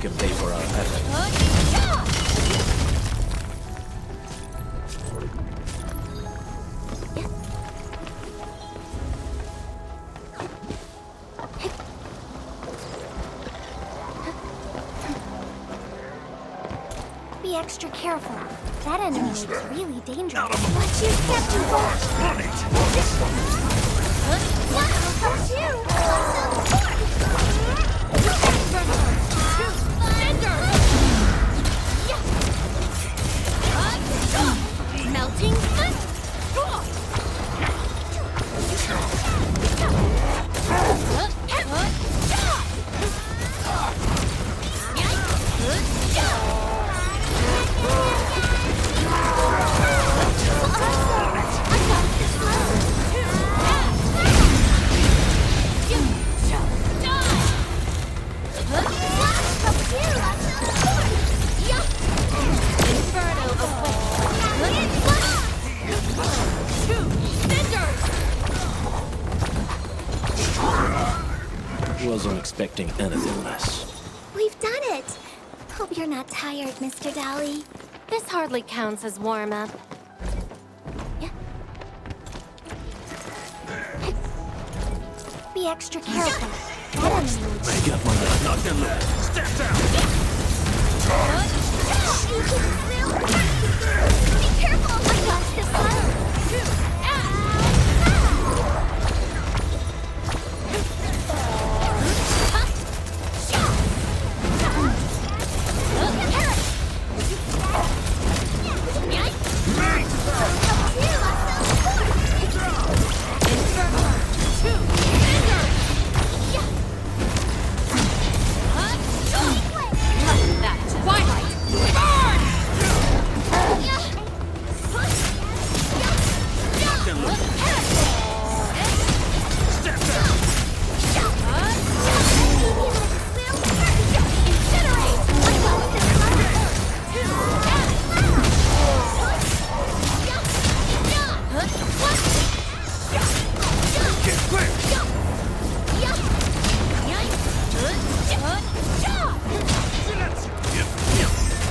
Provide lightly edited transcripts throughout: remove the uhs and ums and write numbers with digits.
can pay for our effort. Be extra careful. That enemy is really dangerous. Watch your step too far. On it! Melting foot. Wasn't expecting anything less. We've done it. Hope you're not tired, Mr. Dolly. This hardly counts as warm-up. Yeah. Be extra careful. That enemy will I got my man. Knock them loose! Step down! Be careful! I got this one.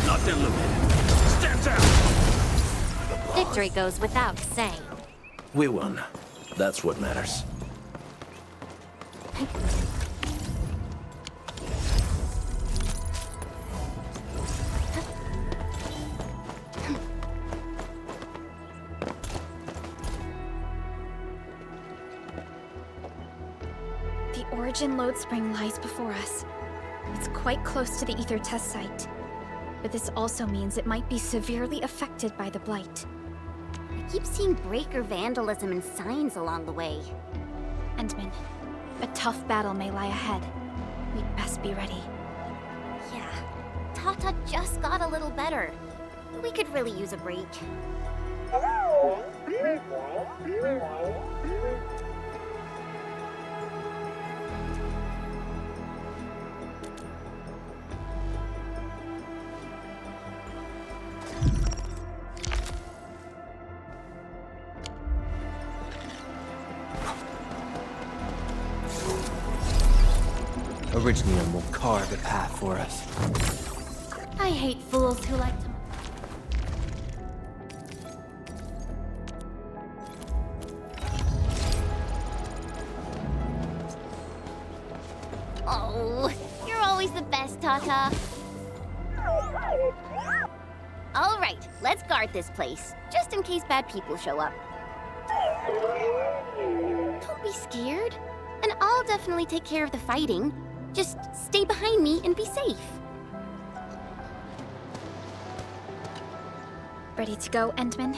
Knock them loose! Step down! Victory goes without saying. We won. That's what matters. The Origin load spring lies before us. It's quite close to the Ether test site. But this also means it might be severely affected by the Blight. I keep seeing breaker vandalism and signs along the way. Endman, a tough battle may lie ahead. We'd best be ready. Yeah, Tata just got a little better. We could really use a break. Original will carve a path for us. I hate fools who like to... Oh, you're always the best, Tata. All right, let's guard this place, just in case bad people show up. Don't be scared, and I'll definitely take care of the fighting. Just stay behind me and be safe. Ready to go, Endman?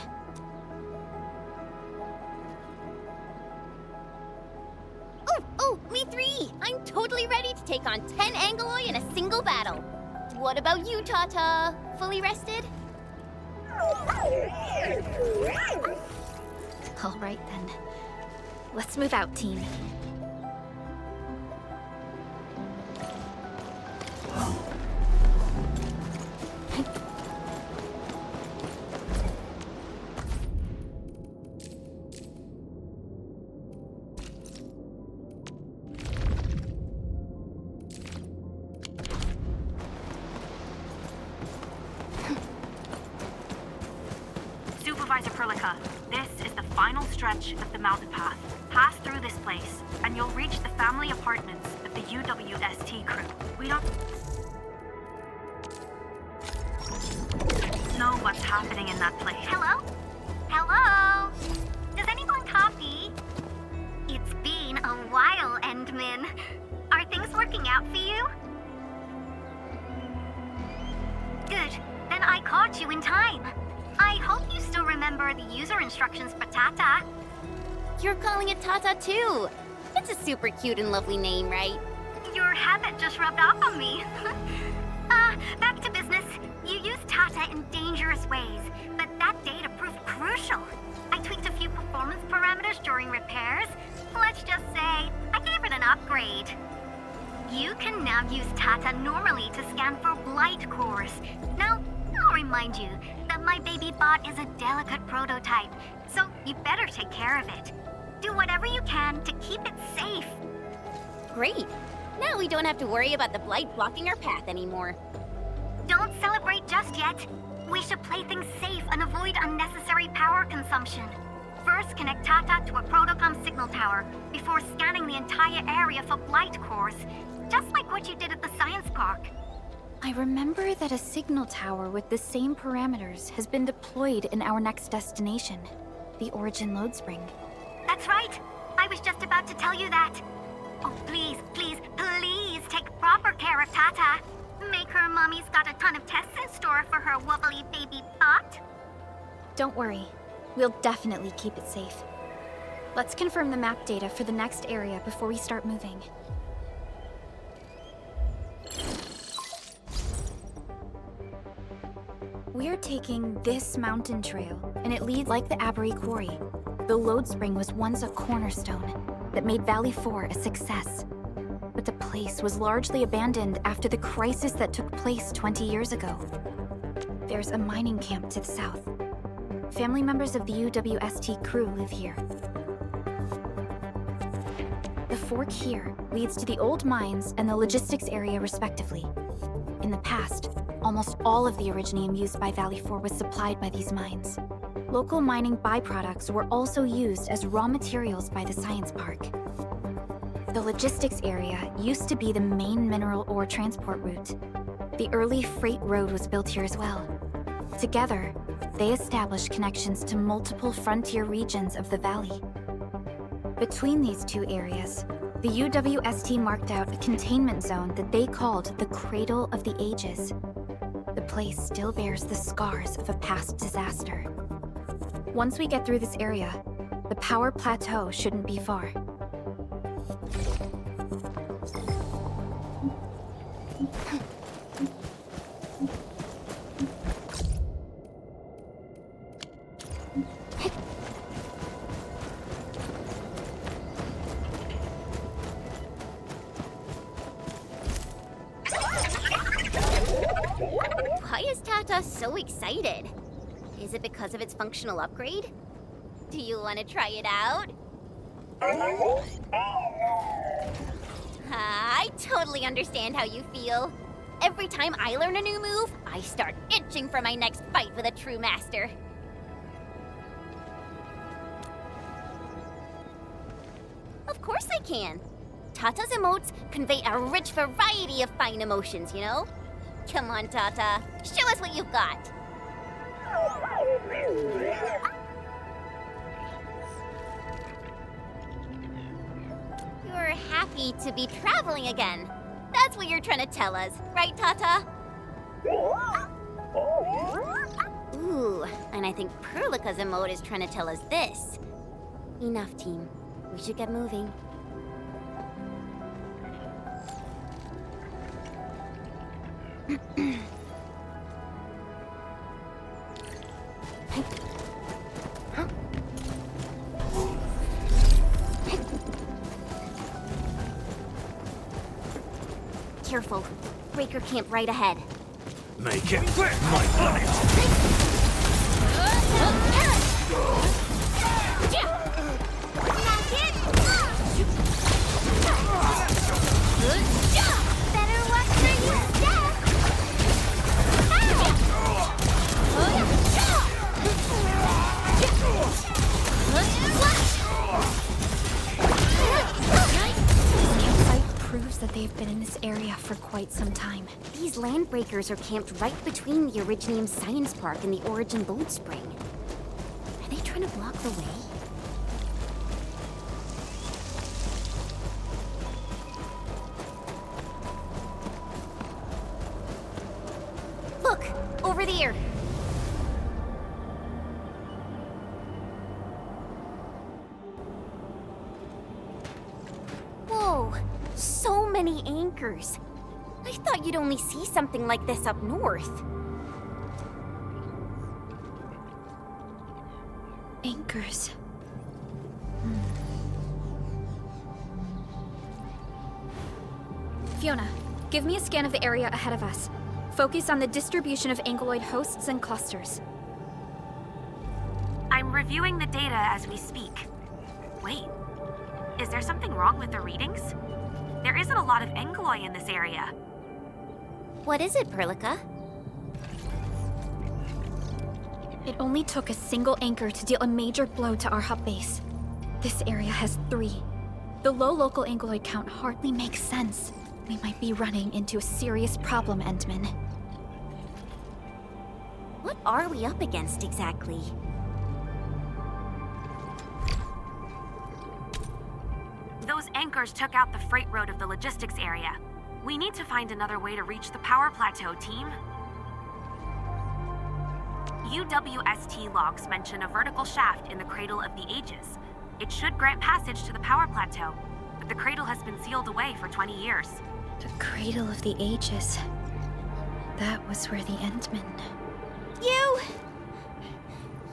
Oh, me three! I'm totally ready to take on 10 Angoloi in a single battle. What about you, Tata? Fully rested? All right, then. Let's move out, team. Supervisor Perlica, this is the final stretch of the mountain path. Pass through this place, and you'll reach the family apartments of the UWST crew. We don't know what's happening in that place. Hello? Hello? Does anyone copy? It's been a while, Endman. Are things working out for you? Good. Then I caught you in time. I hope you still remember the user instructions for Tata. You're calling it Tata too. It's a super cute and lovely name, right? Your habit just rubbed off on me. Back to business. You used Tata in dangerous ways, but that data proved crucial. I tweaked a few performance parameters during repairs. Let's just say, I gave it an upgrade. You can now use Tata normally to scan for blight cores. Now, I'll remind you that my baby bot is a delicate prototype, so you better take care of it. Do whatever you can to keep it safe. Great. Now we don't have to worry about the blight blocking our path anymore. Don't celebrate just yet. We should play things safe and avoid unnecessary power consumption. First, connect Tata to a Protocom signal tower before scanning the entire area for blight cores, just like what you did at the science park. I remember that a signal tower with the same parameters has been deployed in our next destination, the Origin Load Spring. That's right. I was just about to tell you that. Oh, please, please, please take proper care of Tata. Make her mommy's got a ton of tests in store for her wobbly baby bot. Don't worry. We'll definitely keep it safe. Let's confirm the map data for the next area before we start moving. We're taking this mountain trail, and it leads like the Abery Quarry. The Load Spring was once a cornerstone that made Valley 4 a success. But the place was largely abandoned after the crisis that took place 20 years ago. There's a mining camp to the south. Family members of the UWST crew live here. The fork here leads to the old mines and the logistics area respectively. In the past, almost all of the Originium used by Valley 4 was supplied by these mines. Local mining byproducts were also used as raw materials by the science park. The logistics area used to be the main mineral ore transport route. The early freight road was built here as well. Together, they established connections to multiple frontier regions of the valley. Between these two areas, the UWST marked out a containment zone that they called the Cradle of the Ages. The place still bears the scars of a past disaster. Once we get through this area, the power plateau shouldn't be far. Why is Tata so excited? Is it because of its functional upgrade? Do you want to try it out? I totally understand how you feel. Every time I learn a new move, I start itching for my next fight with a true master. Of course I can. Tata's emotes convey a rich variety of fine emotions, you know? Come on, Tata. Show us what you've got. You're happy to be traveling again. That's what you're trying to tell us, right, Tata? Ooh, and I think Perlica's emote is trying to tell us this. Enough, team. We should get moving. Careful. Breaker camp right ahead. Make it quick, my planet! Better watch where you step! for quite some time. These landbreakers are camped right between the Originium Science Park and the Origin Load Spring. Are they trying to block the way? Look! Over there! Whoa! So many anchors! I thought you'd only see something like this up north. Anchors. Fiona, give me a scan of the area ahead of us. Focus on the distribution of ankyloid hosts and clusters. I'm reviewing the data as we speak. Wait, is there something wrong with the readings? There isn't a lot of ankyloid in this area. What is it, Perlica? It only took a single anchor to deal a major blow to our hub base. This area has 3. The low local ankyloid count hardly makes sense. We might be running into a serious problem, Entman. What are we up against exactly? Those anchors took out the freight road of the logistics area. We need to find another way to reach the power plateau, team. UWST logs mention a vertical shaft in the Cradle of the Ages. It should grant passage to the power plateau, but the cradle has been sealed away for 20 years. The Cradle of the Ages. That was where the Entmen...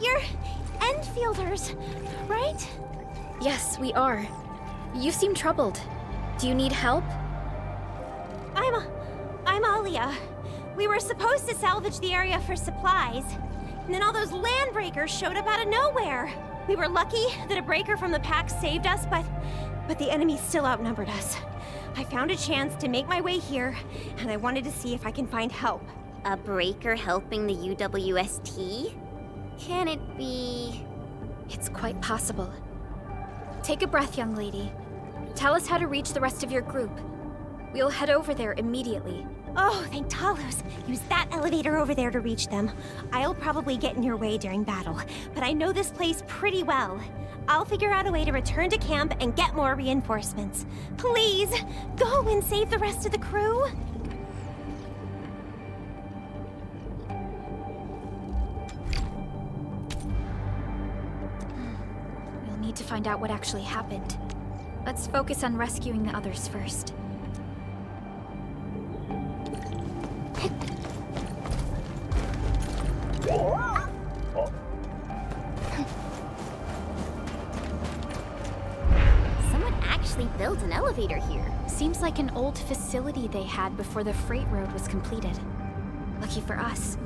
You're Enfielders, right? Yes, we are. You seem troubled. Do you need help? I'm Alia. We were supposed to salvage the area for supplies, and then all those landbreakers showed up out of nowhere. We were lucky that a breaker from the pack saved us, but the enemy still outnumbered us. I found a chance to make my way here, and I wanted to see if I can find help. A breaker helping the UWST? Can it be... It's quite possible. Take a breath, young lady. Tell us how to reach the rest of your group. We'll head over there immediately. Oh, thank Talos. Use that elevator over there to reach them. I'll probably get in your way during battle, but I know this place pretty well. I'll figure out a way to return to camp and get more reinforcements. Please, go and save the rest of the crew. We'll need to find out what actually happened. Let's focus on rescuing the others first. Someone actually built an elevator here. Seems like an old facility they had before the freight road was completed. Lucky for us,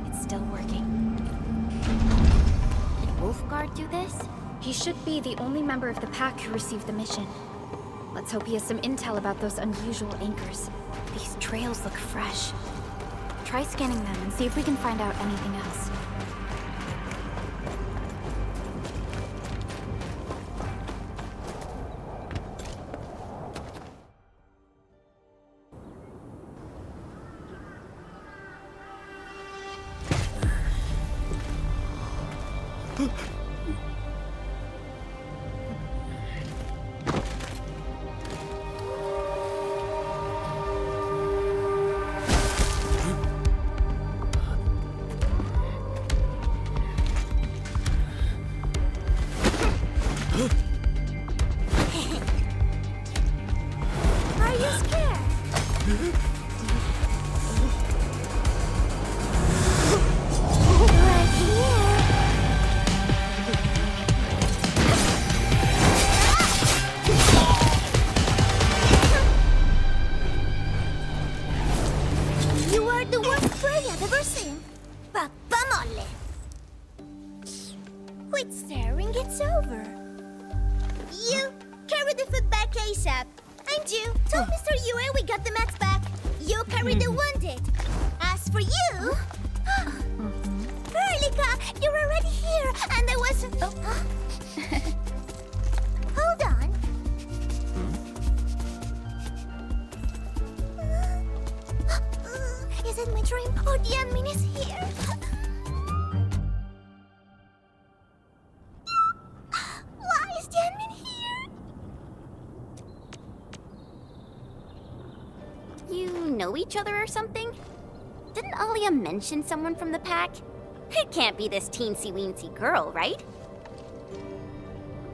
it's still working. Did Wolfguard do this? He should be the only member of the pack who received the mission. Let's hope he has some intel about those unusual anchors. These trails look fresh. Try scanning them and see if we can find out anything else. Are you scared? Right here. You are the worst prey I've ever seen. Papa mole. Quit staring, it's over. You carry the food back ASAP. And you, tell Mr. Yue we got the mats back. You carry the wounded. As for you... Perlica, you're already here, and I wasn't... Hold on. know each other or something? Didn't Alia mention someone from the pack? It can't be this teensy-weensy girl, right?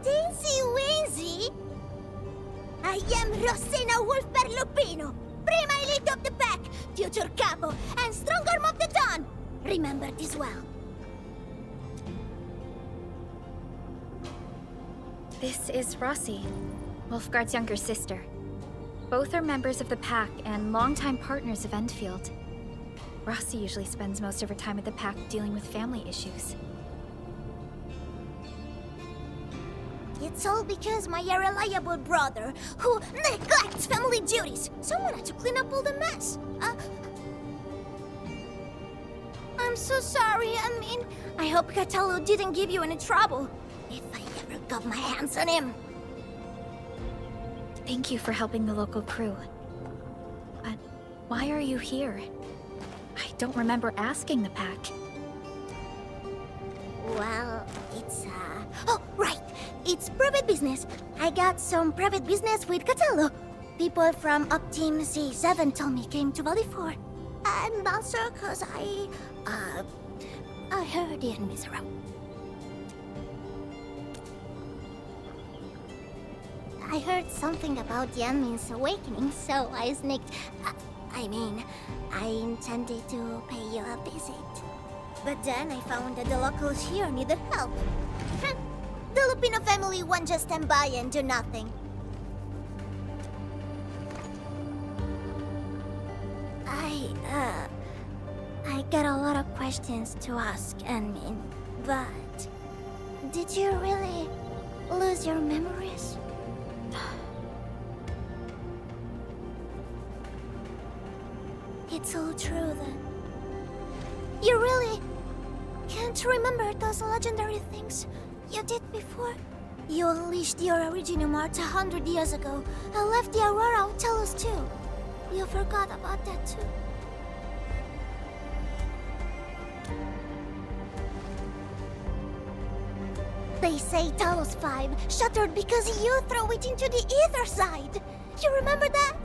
Teensy-weensy? I am Rosina Wolfberg-Lupino, Prima Elite of the Pack, future Capo, and strong arm of the Dawn! Remember this well. This is Rossi, Wolfgard's younger sister. Both are members of the pack and longtime partners of Enfield. Rossi usually spends most of her time at the pack dealing with family issues. It's all because my irreliable brother, who neglects family duties, someone had to clean up all the mess. I'm so sorry, I hope Capitulo didn't give you any trouble. If I ever got my hands on him. Thank you for helping the local crew. But why are you here? I don't remember asking the pack. Well, it's, oh, right! It's private business. I got some private business with Capitulo. People from Up Team C7 told me came to Valley 4. And also because I heard the enemies around. I heard something about the enemy's awakening, so I sneaked. I intended to pay you a visit. But then I found that the locals here needed help. The Lupino family won't just stand by and do nothing. I got a lot of questions to ask, Enmin, but did you really lose your memories? It's all true then. You really can't remember those legendary things you did before? You unleashed your original Mart 100 years ago and left the Aurora of Talos too. You forgot about that too. They say Talos 5 shattered because you threw it into the ether side. You remember that?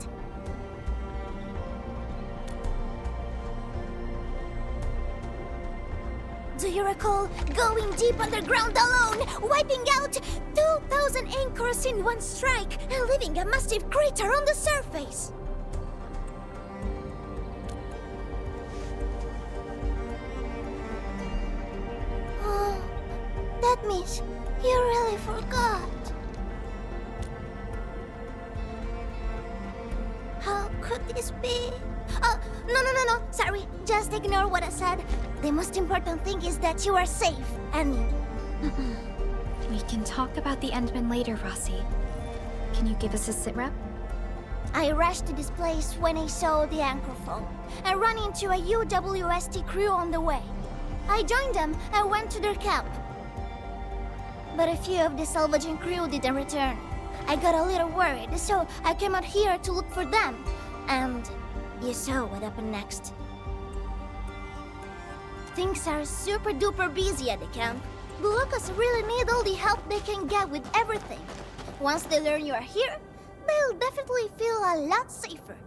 Do you recall going deep underground alone, wiping out 2,000 anchors in one strike, and leaving a massive crater on the surface? Oh, that means you really forgot. How could this be? Oh, no. Sorry, just ignore what I said. The most important thing is that you are safe, and... We can talk about the Endman later, Rossi. Can you give us a sitrep? I rushed to this place when I saw the anchor fall, and ran into a UWST crew on the way. I joined them and went to their camp. But a few of the salvaging crew didn't return. I got a little worried, so I came out here to look for them. And you saw what happened next. Things are super duper busy at the camp. The locals really need all the help they can get with everything. Once they learn you are here, they'll definitely feel a lot safer.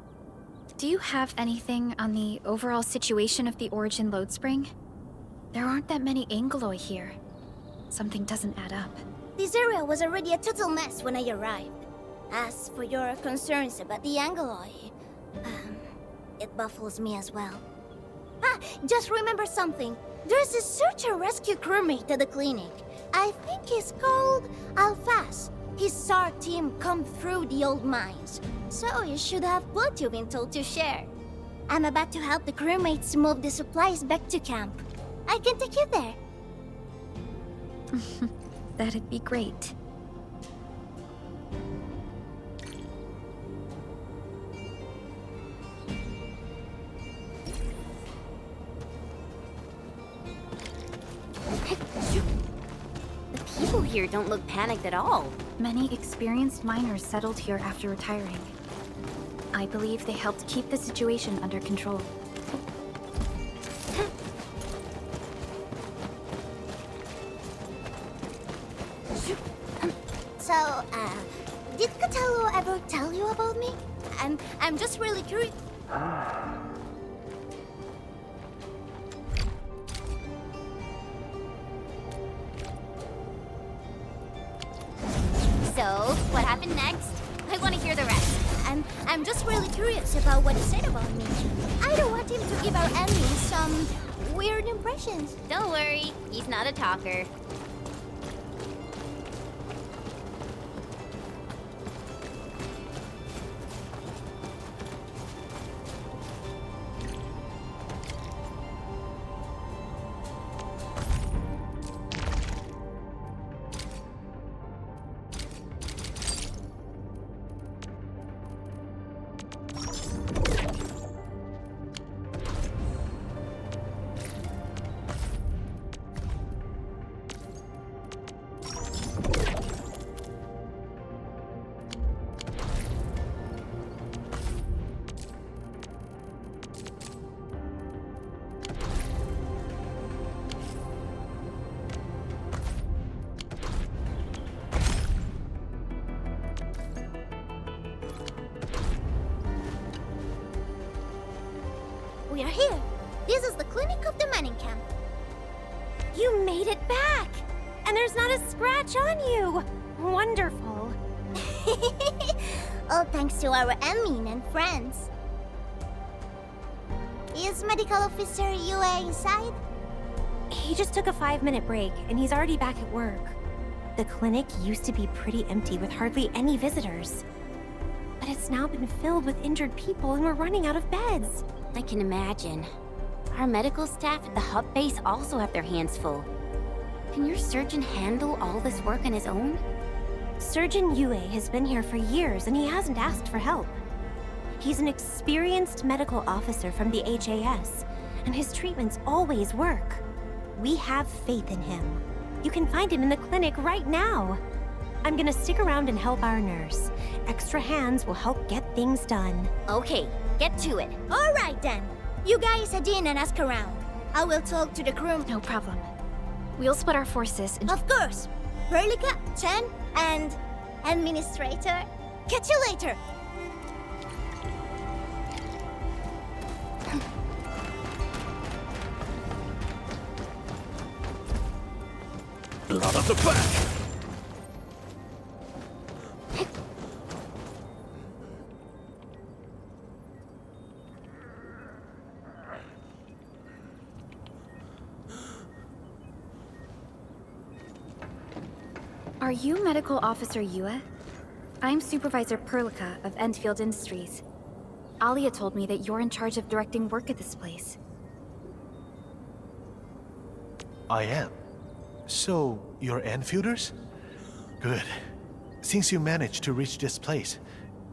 Do you have anything on the overall situation of the Origin load spring? There aren't that many Angeloi here. Something doesn't add up. This area was already a total mess when I arrived. As for your concerns about the Angeloi, it baffles me as well. Just remember something. There's a search and rescue crewmate at the clinic. I think he's called Alphas. His SAR team come through the old mines, so you should have plenty of intel to share. I'm about to help the crewmates move the supplies back to camp. I can take you there. That'd be great. The people here don't look panicked at all. Many experienced miners settled here after retiring. I believe they helped keep the situation under control. So, did Capitulo ever tell you about me? I'm just really curious. So, what happened next? I want to hear the rest. I'm just really curious about what he said about me. I don't want him to give our enemies some weird impressions. Don't worry, he's not a talker. We are here. This is the clinic of the mining camp. You made it back! And there's not a scratch on you! Wonderful. All thanks to our admin and friends. Is Medical Officer UA inside? He just took a 5-minute break, and he's already back at work. The clinic used to be pretty empty with hardly any visitors. But it's now been filled with injured people, and we're running out of beds. I can imagine. Our medical staff at the hub base also have their hands full. Can your surgeon handle all this work on his own? Surgeon Yue has been here for years, and he hasn't asked for help. He's an experienced medical officer from the HAS, and his treatments always work. We have faith in him. You can find him in the clinic right now. I'm gonna stick around and help our nurse. Extra hands will help get things done. Okay, get to it. All right then. You guys head in and ask around. I will talk to the crew. No problem. We'll split our forces and Of course. Verlica, Chen, and Administrator. Catch you later. Blood at the back! Are you Medical Officer Yue? I'm Supervisor Perlica of Enfield Industries. Alia told me that you're in charge of directing work at this place. I am. So, you're Enfielders? Good. Since you managed to reach this place,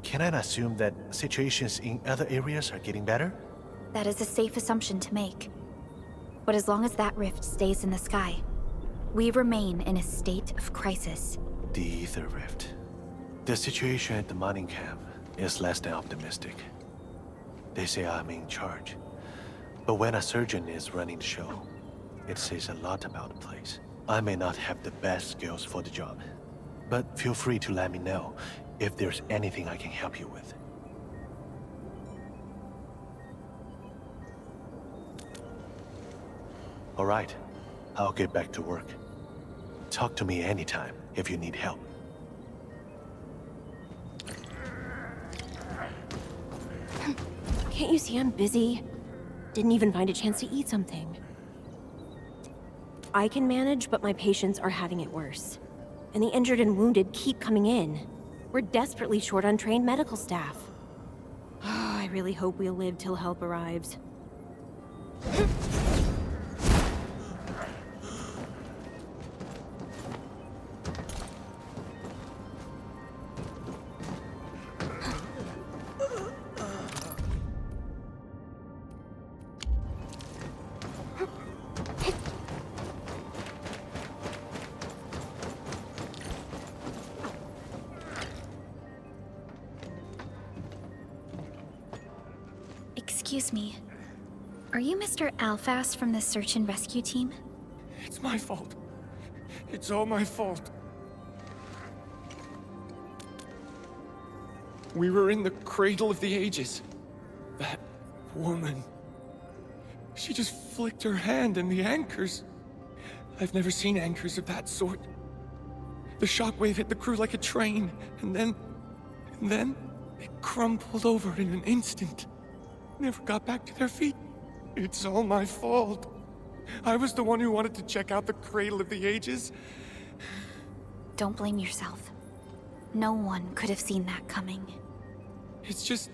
can I assume that situations in other areas are getting better? That is a safe assumption to make. But as long as that rift stays in the sky, we remain in a state of crisis. The Ether Rift. The situation at the mining camp is less than optimistic. They say I'm in charge. But when a surgeon is running the show, it says a lot about the place. I may not have the best skills for the job, but feel free to let me know if there's anything I can help you with. All right, I'll get back to work. Talk to me anytime if you need help. Can't you see I'm busy? Didn't even find a chance to eat something. I can manage, but my patients are having it worse. And the injured and wounded keep coming in. We're desperately short on trained medical staff. I really hope we'll live till help arrives. Excuse me. Are you Mr. Alfast from the search and rescue team? It's my fault. It's all my fault. We were in the cradle of the ages. That woman. She just flicked her hand and the anchors. I've never seen anchors of that sort. The shockwave hit the crew like a train, and then they crumpled over in an instant. Never got back to their feet. It's all my fault. I was the one who wanted to check out the Cradle of the Ages. Don't blame yourself. No one could have seen that coming. It's just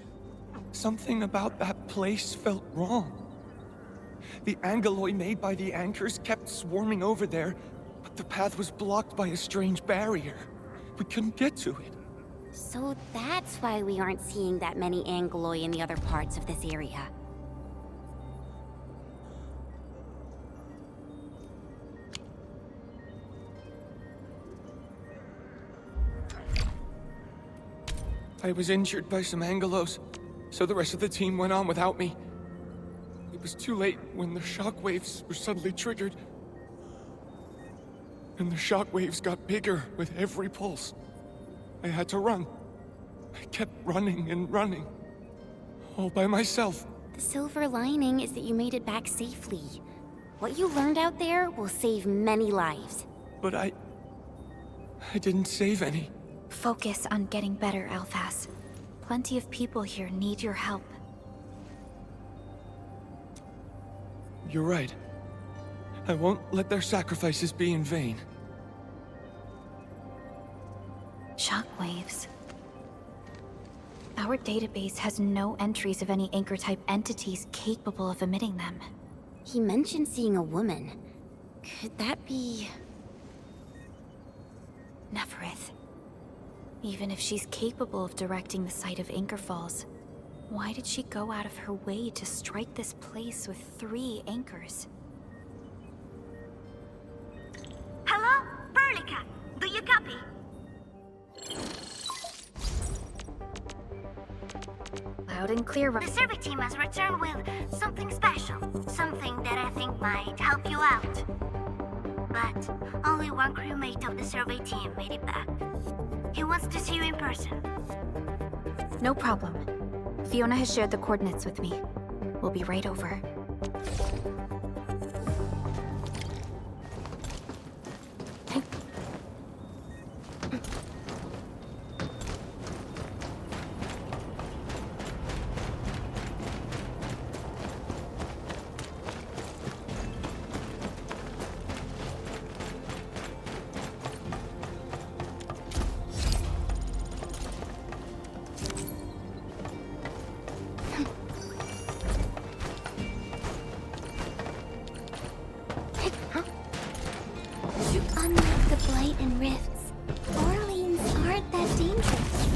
something about that place felt wrong. The angeloi made by the anchors kept swarming over there, but the path was blocked by a strange barrier. We couldn't get to it. So that's why we aren't seeing that many angeloi in the other parts of this area. I was injured by some angelos, so the rest of the team went on without me. It was too late when the shockwaves were suddenly triggered. And the shockwaves got bigger with every pulse. I had to run. I kept running and running. All by myself. The silver lining is that you made it back safely. What you learned out there will save many lives. But I didn't save any. Focus on getting better, Alphas. Plenty of people here need your help. You're right. I won't let their sacrifices be in vain. Shockwaves. Our database has no entries of any anchor-type entities capable of emitting them. He mentioned seeing a woman. Could that be... Neferith. Even if she's capable of directing the site of anchor falls, why did she go out of her way to strike this place with 3 anchors? Hello? Perlica, do you copy? Loud and clear. The survey team has returned with something special. Something that I think might help you out. But only one crewmate of the survey team made it back. He wants to see you in person. No problem. Fiona has shared the coordinates with me. We'll be right over. Unlike the Blight and Rifts, Orleans aren't that dangerous.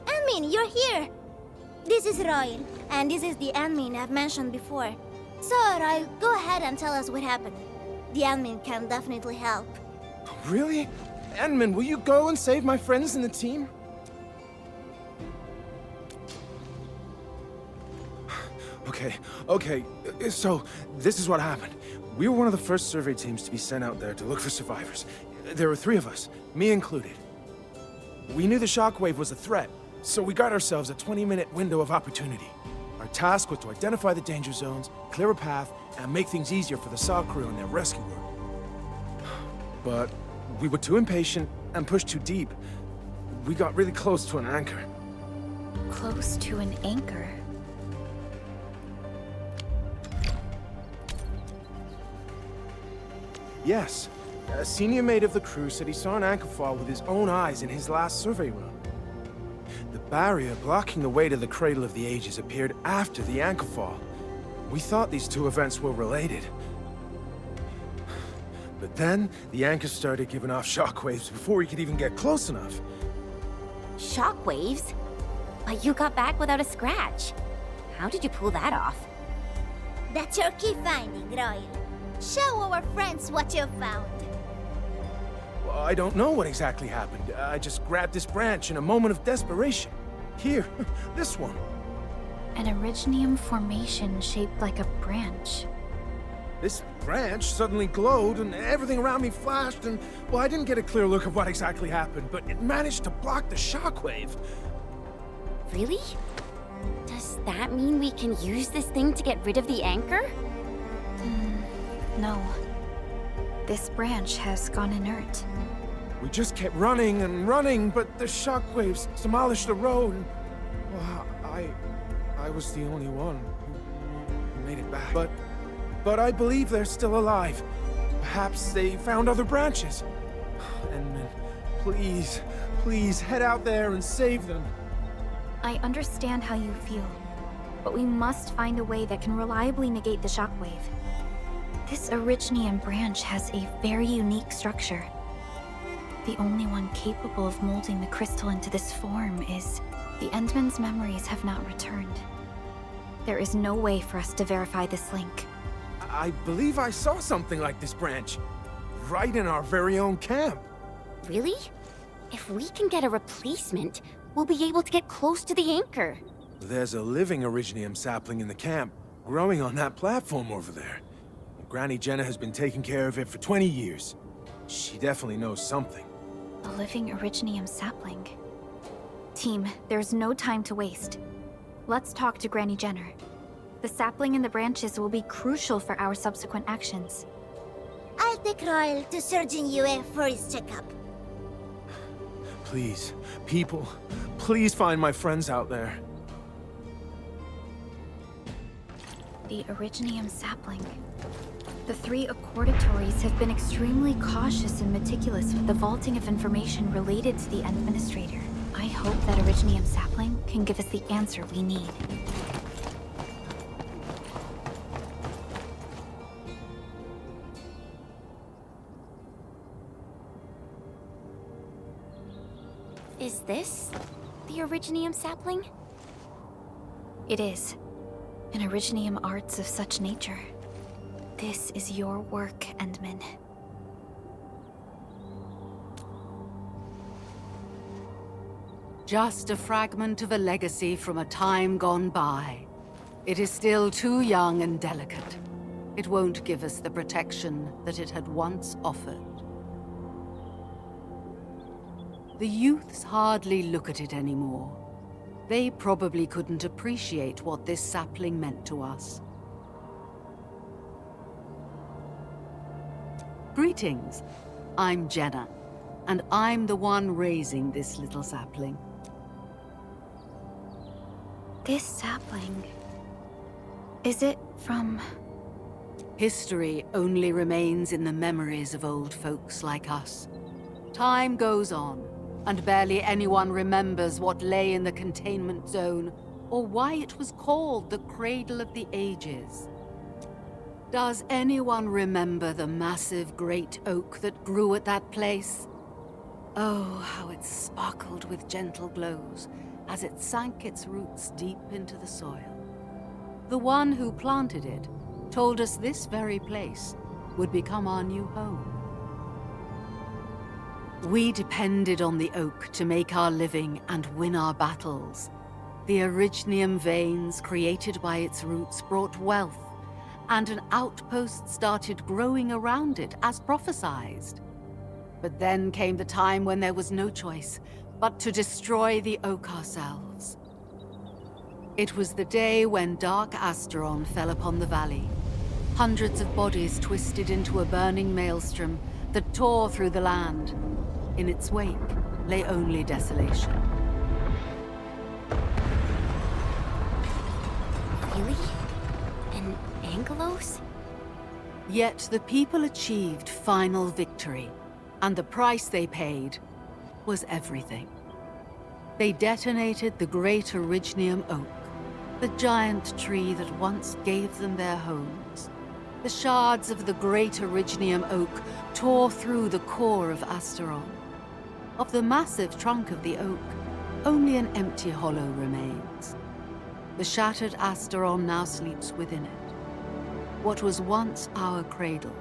Admin, you're here! This is Royal, and this is the admin I've mentioned before. So, Royal, go ahead and tell us what happened. The admin can definitely help. Really? Edmund, will you go and save my friends in the team? Okay. So, this is what happened. We were one of the first survey teams to be sent out there to look for survivors. There were 3 of us, me included. We knew the shockwave was a threat, so we got ourselves a 20-minute window of opportunity. Our task was to identify the danger zones, clear a path, and make things easier for the SAW crew and their rescue work. But we were too impatient and pushed too deep. We got really close to an anchor. Close to an anchor? Yes. A senior mate of the crew said he saw an anchor fall with his own eyes in his last survey run. The barrier blocking the way to the Cradle of the Ages appeared after the anchor fall. We thought these 2 events were related. But then, the anchor started giving off shockwaves before we could even get close enough. Shockwaves? But you got back without a scratch. How did you pull that off? That's your key finding, Royal. Show our friends what you found. Well, I don't know what exactly happened. I just grabbed this branch in a moment of desperation. Here, this one. An Originium formation shaped like a branch. This branch suddenly glowed and everything around me flashed and, well, I didn't get a clear look of what exactly happened, but it managed to block the shockwave. Really? Does that mean we can use this thing to get rid of the anchor? No. This branch has gone inert. We just kept running and running, but the shockwaves demolished the road. Well, I was the only one who made it back. But I believe they're still alive. Perhaps they found other branches. And please head out there and save them. I understand how you feel, but we must find a way that can reliably negate the shockwave. This Originium branch has a very unique structure. The only one capable of molding the crystal into this form is... The Endman's memories have not returned. There is no way for us to verify this link. I believe I saw something like this branch. Right in our very own camp. Really? If we can get a replacement, we'll be able to get close to the anchor. There's a living Originium sapling in the camp, growing on that platform over there. Granny Jenna has been taking care of it for 20 years. She definitely knows something. A living Originium sapling. Team, there's no time to waste. Let's talk to Granny Jenner. The sapling and the branches will be crucial for our subsequent actions. I'll take Royal to Surgeon Yue for his checkup. Please, people, please find my friends out there. The Originium sapling. The 3 accordatories have been extremely cautious and meticulous with the vaulting of information related to the Administrator. I hope that Originium sapling can give us the answer we need. Is this the Originium sapling? It is. An Originium arts of such nature. This is your work, Endman. Just a fragment of a legacy from a time gone by. It is still too young and delicate. It won't give us the protection that it had once offered. The youths hardly look at it anymore. They probably couldn't appreciate what this sapling meant to us. Greetings. I'm Jenna, and I'm the one raising this little sapling. This sapling... Is it from... History only remains in the memories of old folks like us. Time goes on, and barely anyone remembers what lay in the containment zone, or why it was called the Cradle of the Ages. Does anyone remember the massive great oak that grew at that place? Oh, how it sparkled with gentle glows as it sank its roots deep into the soil. The one who planted it told us this very place would become our new home. We depended on the oak to make our living and win our battles. The Originium veins created by its roots brought wealth, and an outpost started growing around it as prophesized. But then came the time when there was no choice but to destroy the oak ourselves. It was the day when Dark Asteron fell upon the valley. Hundreds of bodies twisted into a burning maelstrom that tore through the land. In its wake lay only desolation. Really? An Angelos? Yet the people achieved final victory, and the price they paid was everything. They detonated the great Originium oak, the giant tree that once gave them their homes. The shards of the great Originium oak tore through the core of Asteron. Of the massive trunk of the oak, only an empty hollow remains. The shattered Asteron now sleeps within it. What was once our cradle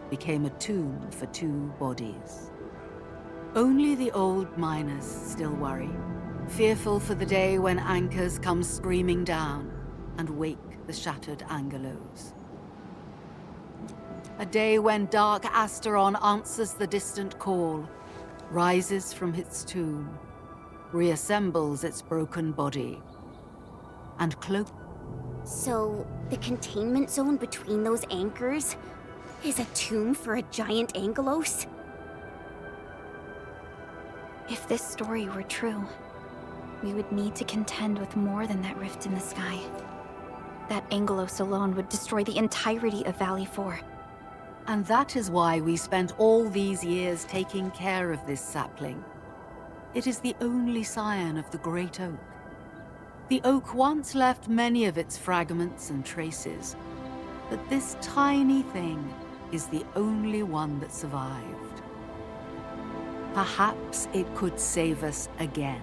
became a tomb for 2 bodies. Only the old miners still worry, fearful for the day when anchors come screaming down and wake the shattered Angelos. A day when dark Asteron answers the distant call, rises from its tomb, reassembles its broken body, and So, the containment zone between those anchors is a tomb for a giant Angelos? If this story were true, we would need to contend with more than that rift in the sky. That Angelos alone would destroy the entirety of Valley 4. And that is why we spent all these years taking care of this sapling. It is the only scion of the Great Oak. The oak once left many of its fragments and traces, but this tiny thing is the only one that survived. Perhaps it could save us again.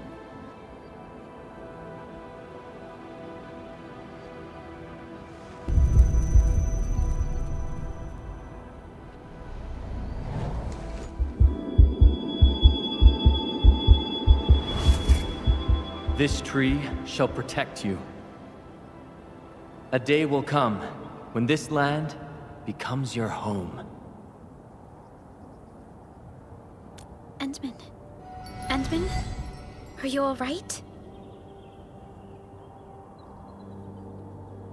This tree shall protect you. A day will come when this land becomes your home. Endman? Endman? Are you all right?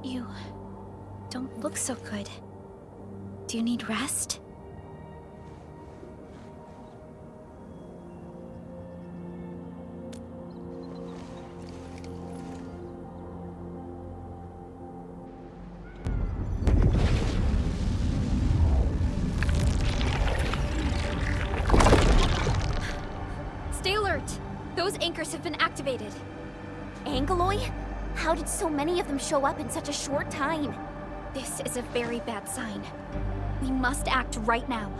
You don't look so good. Do you need rest? Stay alert! Those anchors have been activated. Angeloi? How did so many of them show up in such a short time? This is a very bad sign. We must act right now.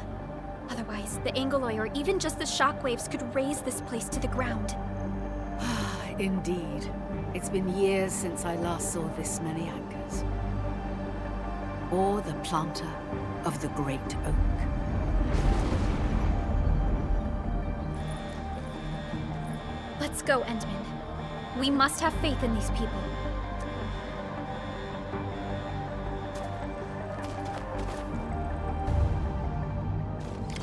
Otherwise, the Angeloi or even just the shockwaves could raze this place to the ground. Indeed. It's been years since I last saw this many anchors. Or the planter of the Great Oak. Let's go, Endman. We must have faith in these people.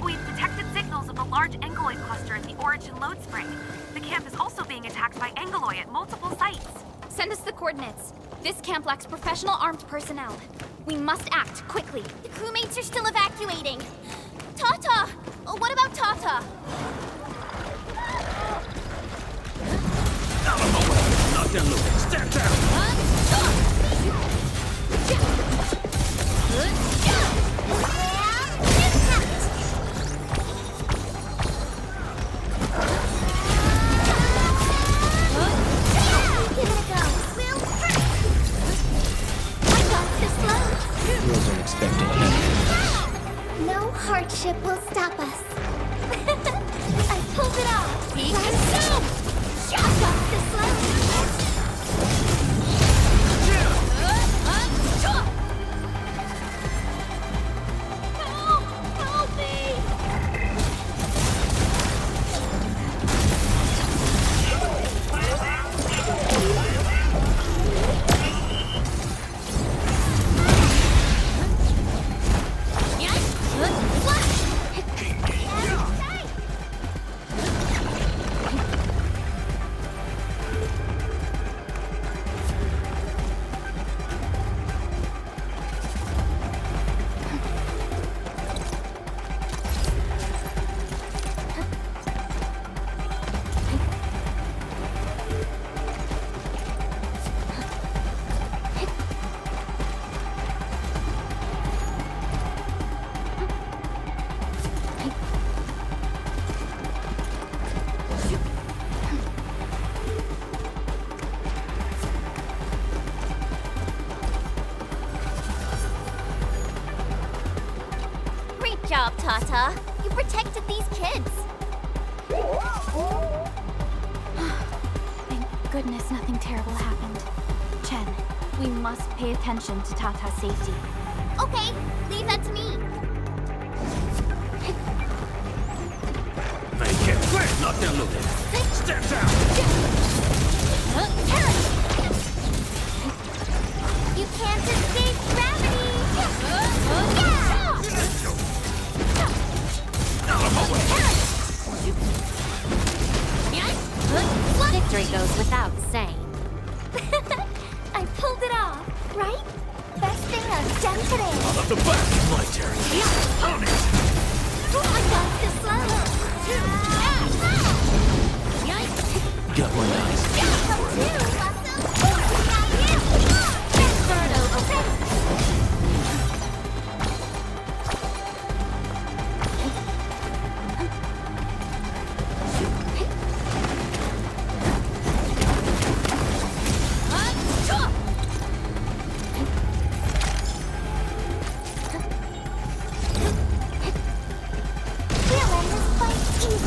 We've detected signals of a large Angeloid cluster at the Origin Load Spring. The camp is also being attacked by Angeloi at multiple sites. Send us the coordinates. This camp lacks professional armed personnel. We must act quickly. The crewmates are still evacuating. Tata! Oh, what about Tata? Knock down Lucas. Step down. Wasn't expecting that. No hardship will stop us. I pulled it off. He consumed. I got this Help me! Great job, Tata. You protected these kids. Thank goodness nothing terrible happened. Chen, we must pay attention to Tata's safety. Okay, leave that to me. Make it Salute. Step down! You can't escape gravity! Victory goes without saying. I pulled it off, right? Best thing I've done today. Out of the back! My turn. On it! I got this slow. Got my eyes. Inferno opens.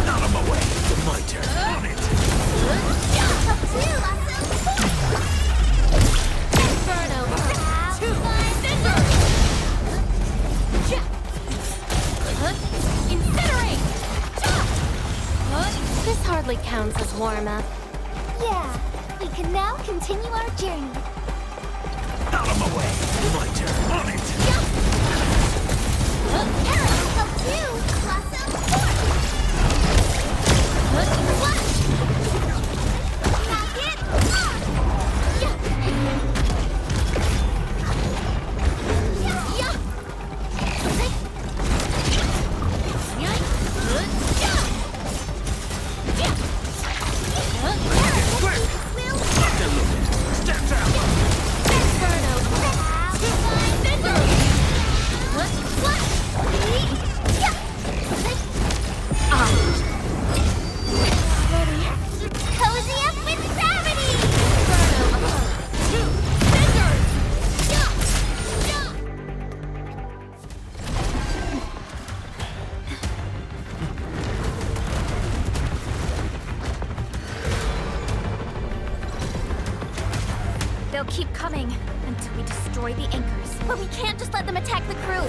Out of my way. My turn. On it! Inferno. Incinerate! This hardly counts as warm-up. Yeah, we can now continue our journey. Out of my way. My turn. On it! Step down! Cozy up with gravity! They'll keep coming until we destroy the anchors. But we can't just let them attack the crew.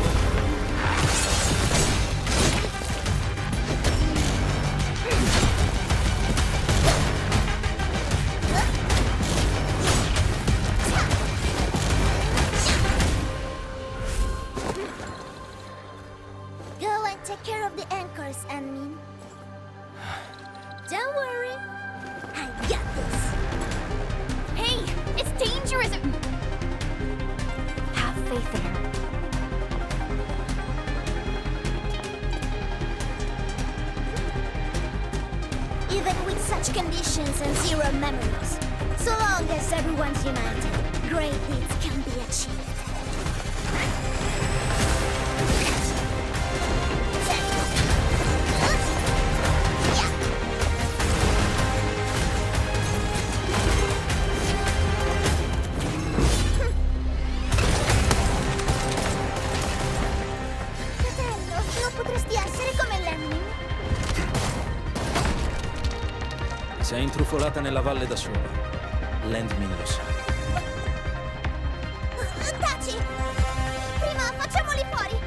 Go and take care of the anchors, Anmin. Don't worry. I got this. Hey, it's dangerous! Have faith in her. Even with such conditions and zero memories, so long as everyone's united, great deeds can be achieved. Fratello, non potresti essere come Lemmy? Sei intrufolata nella valle da sola. Landmin lo sa. Taci! Prima facciamoli fuori!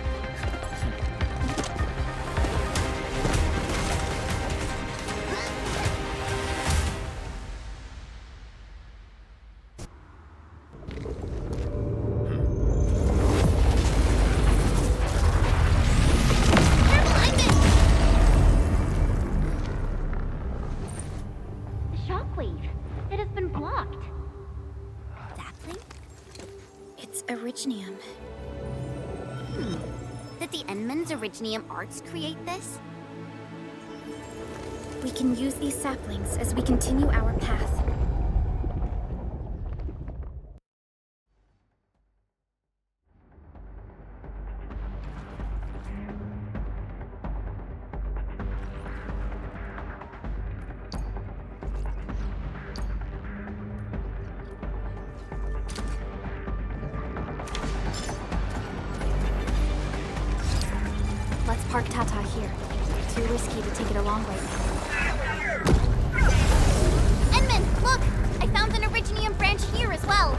The shockwave. It has been blocked. Sapling? It's Originium. Did the Enman's Originium arts create this? We can use these saplings as we continue our path. Let's park Tata here. Too risky to take it along right now. Enman, look! I found an Originium branch here as well.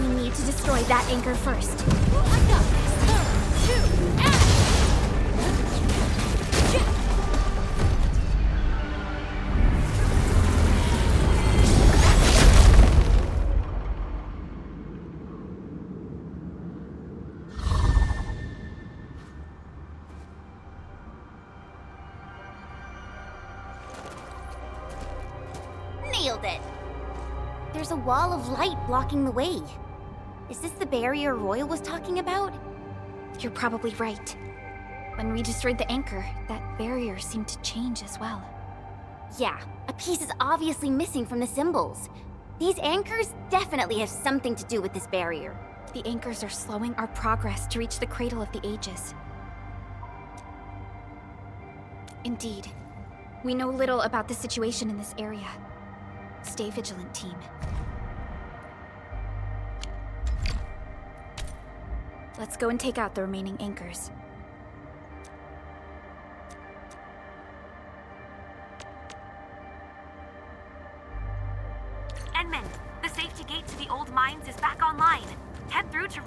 We need to destroy destroy that anchor first. I got this. 3, 2, action! Nailed it! There's a wall of light blocking the way. Is this the barrier Royal was talking about? You're probably right. When we destroyed the anchor, that barrier seemed to change as well. Yeah, a piece is obviously missing from the symbols. These anchors definitely have something to do with this barrier. The anchors are slowing our progress to reach the Cradle of the Ages. Indeed. We know little about the situation in this area. Stay vigilant, team. Let's go and take out the remaining anchors. Edmund, the safety gate to the old mines is back online. Head through to